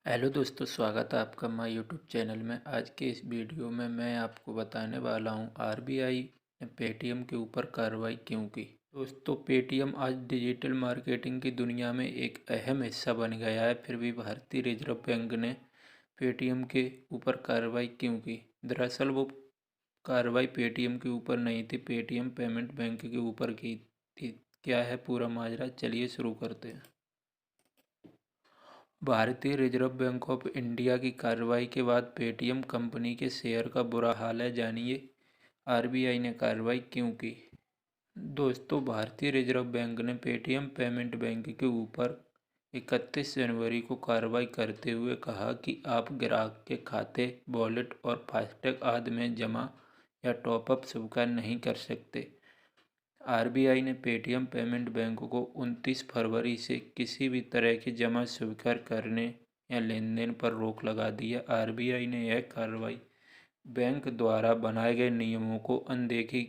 Hello दोस्तों, स्वागत है आपका हमारे यूट्यूब चैनल में। आज के इस वीडियो में मैं आपको बताने वाला हूं आरबीआई ने पेटीएम के ऊपर कार्रवाई क्यों की। दोस्तों, पेटीएम आज डिजिटल मार्केटिंग की दुनिया में एक अहम हिस्सा बन गया है, फिर भी भारतीय रिजर्व बैंक ने पेटीएम के ऊपर कार्रवाई क्यों की। दरअसल वो कार्रवाई पेटीएम के ऊपर नहीं थी, पेटीएम पेमेंट बैंक के ऊपर की थी। क्या है पूरा माजरा, चलिए शुरू करते हैं। भारतीय रिजर्व बैंक ऑफ इंडिया की कार्रवाई के बाद पेटीएम कंपनी के शेयर का बुरा हाल है। जानिए आरबीआई ने कार्रवाई क्यों की। दोस्तों, भारतीय रिजर्व बैंक ने पेटीएम पेमेंट बैंक के ऊपर 31 जनवरी को कार्रवाई करते हुए कहा कि आप ग्राहक के खाते, वॉलेट और फास्टैग आदि में जमा या टॉपअप स्वीकार नहीं कर सकते। आरबीआई ने पेटीएम पेमेंट बैंक को 29 फरवरी से किसी भी तरह की जमा स्वीकार करने या लेनदेन पर रोक लगा दी है। आरबीआई ने यह कार्रवाई बैंक द्वारा बनाए गए नियमों को अनदेखी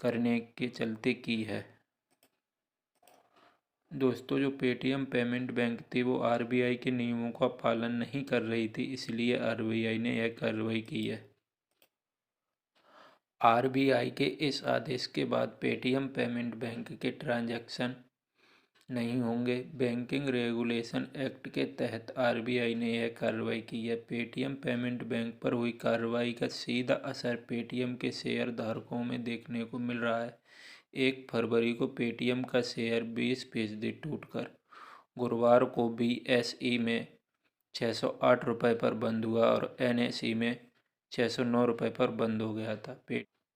करने के चलते की है। दोस्तों, जो पेटीएम पेमेंट बैंक थी वो आरबीआई के नियमों का पालन नहीं कर रही थी, इसलिए आरबीआई ने यह कार्रवाई की है। आरबीआई के इस आदेश के बाद पेटीएम पेमेंट बैंक के ट्रांजैक्शन नहीं होंगे। बैंकिंग रेगुलेशन एक्ट के तहत आरबीआई ने यह कार्रवाई की है। पेटीएम पेमेंट बैंक पर हुई कार्रवाई का सीधा असर पेटीएम के शेयर धारकों में देखने को मिल रहा है। 1 फरवरी को पेटीएम का शेयर 20% टूटकर गुरुवार को बीएसई में 608 रुपये पर बंद हुआ और एनएसई में 609 रुपये पर बंद हो गया था।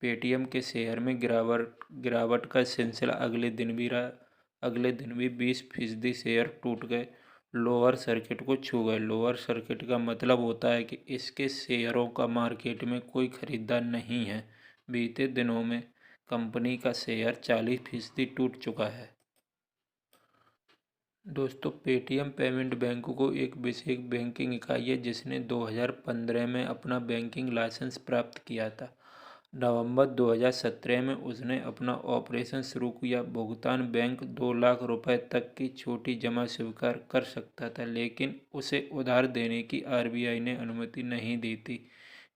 पेटीएम के शेयर में गिरावट का सिलसिला अगले दिन भी 20% शेयर टूट गए, लोअर सर्किट को छू गए। लोअर सर्किट का मतलब होता है कि इसके शेयरों का मार्केट में कोई खरीदार नहीं है। बीते दिनों में कंपनी का शेयर 40% टूट चुका है। दोस्तों, पेटीएम पेमेंट बैंक को एक विशेष बैंकिंग इकाई है जिसने 2015 में अपना बैंकिंग लाइसेंस प्राप्त किया था। नवंबर 2017 में उसने अपना ऑपरेशन शुरू किया। भुगतान बैंक 2 लाख रुपए तक की छोटी जमा स्वीकार कर सकता था, लेकिन उसे उधार देने की आरबीआई ने अनुमति नहीं दी थी।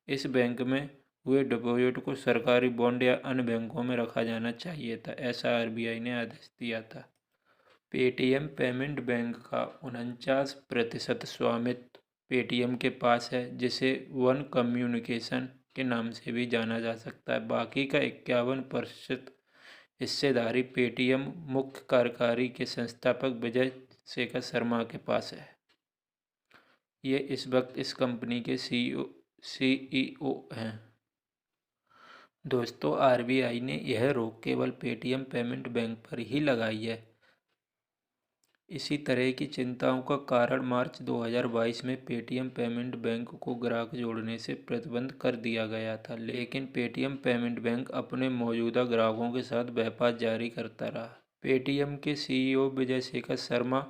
इस बैंक में हुए डिपॉजिट को सरकारी बॉन्ड या अन्य बैंकों में रखा जाना चाहिए था, ऐसा आरबीआई ने आदेश दिया था। पेटीएम पेमेंट बैंक का 49% स्वामित्व पेटीएम के पास है, जिसे वन कम्युनिकेशन के नाम से भी जाना जा सकता है। बाकी का 51% हिस्सेदारी पेटीएम मुख्य कार्यकारी के संस्थापक विजय शेखर शर्मा के पास है। ये इस वक्त इस कंपनी के सीईओ हैं। दोस्तों, आरबीआई ने यह रोक केवल पेटीएम पेमेंट बैंक पर ही लगाई है। इसी तरह की चिंताओं का कारण मार्च 2022 में पेटीएम पेमेंट बैंक को ग्राहक जोड़ने से प्रतिबंध कर दिया गया था, लेकिन पेटीएम पेमेंट बैंक अपने मौजूदा ग्राहकों के साथ व्यापार जारी करता रहा। पेटीएम के सीईओ विजय शेखर शर्मा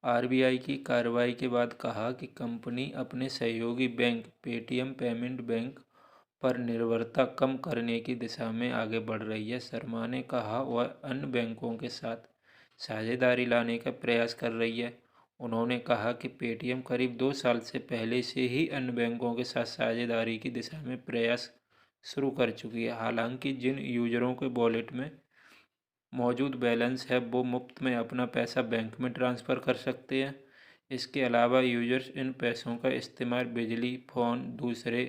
आरबीआई की कार्रवाई के बाद कहा कि कंपनी अपने सहयोगी बैंक पेटीएम पेमेंट बैंक पर निर्भरता कम करने की दिशा में आगे बढ़ रही है। शर्मा ने कहा वह अन्य बैंकों के साथ साझेदारी लाने का प्रयास कर रही है। उन्होंने कहा कि पेटीएम करीब 2 साल से पहले से ही अन्य बैंकों के साथ साझेदारी की दिशा में प्रयास शुरू कर चुकी है। हालांकि जिन यूजरों के वॉलेट में मौजूद बैलेंस है वो मुफ्त में अपना पैसा बैंक में ट्रांसफ़र कर सकते हैं। इसके अलावा यूजर्स इन पैसों का इस्तेमाल बिजली, फ़ोन, दूसरे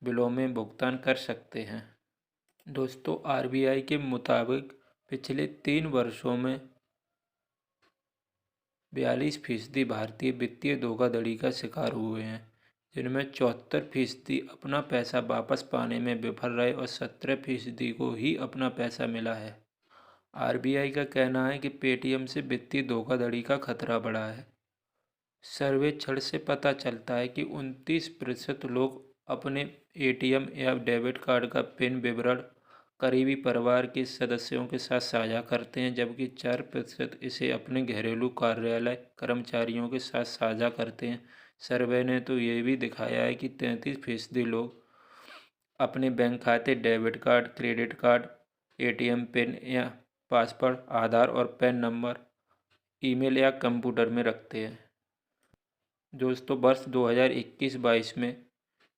बिलों में भुगतान कर सकते हैं। दोस्तों, आरबीआई के मुताबिक पिछले 3 वर्षों में 42% भारतीय वित्तीय धोखाधड़ी का शिकार हुए हैं, जिनमें 74% अपना पैसा वापस पाने में विफल रहे और 17% को ही अपना पैसा मिला है। आरबीआई का कहना है कि पेटीएम से वित्तीय धोखाधड़ी का खतरा बढ़ा है। सर्वेक्षण से पता चलता है कि 29% लोग अपने एटीएम या डेबिट कार्ड का पिन विवरण करीबी परिवार के सदस्यों के साथ साझा करते हैं, जबकि 4% इसे अपने घरेलू कार्यालय कर्मचारियों के साथ साझा करते हैं। सर्वे ने तो ये भी दिखाया है कि 33% लोग अपने बैंक खाते, debit card, credit card, ATM pin या पासवर्ड, आधार और पैन नंबर ईमेल या कंप्यूटर में रखते हैं। दोस्तों वर्ष 2021-22 में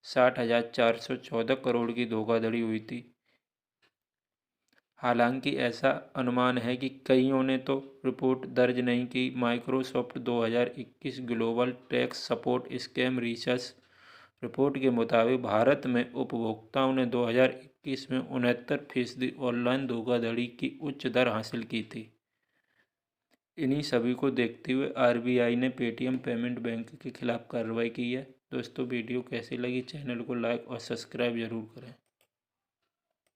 60,414 करोड़ की धोखाधड़ी हुई थी। हालांकि ऐसा अनुमान है कि कईयों ने तो रिपोर्ट दर्ज नहीं की। Microsoft 2021 global tax support scam research report के मुताबिक भारत में उपभोक्ताओं ने 2021 में 69% ऑनलाइन धोखाधड़ी की उच्च दर हासिल की थी। इन्हीं सभी को देखते हुए आरबीआई ने पेटीएम पेमेंट बैंक के खिलाफ कार्रवाई की है। दोस्तों वीडियो कैसी लगी, चैनल को लाइक और सब्सक्राइब जरूर करें।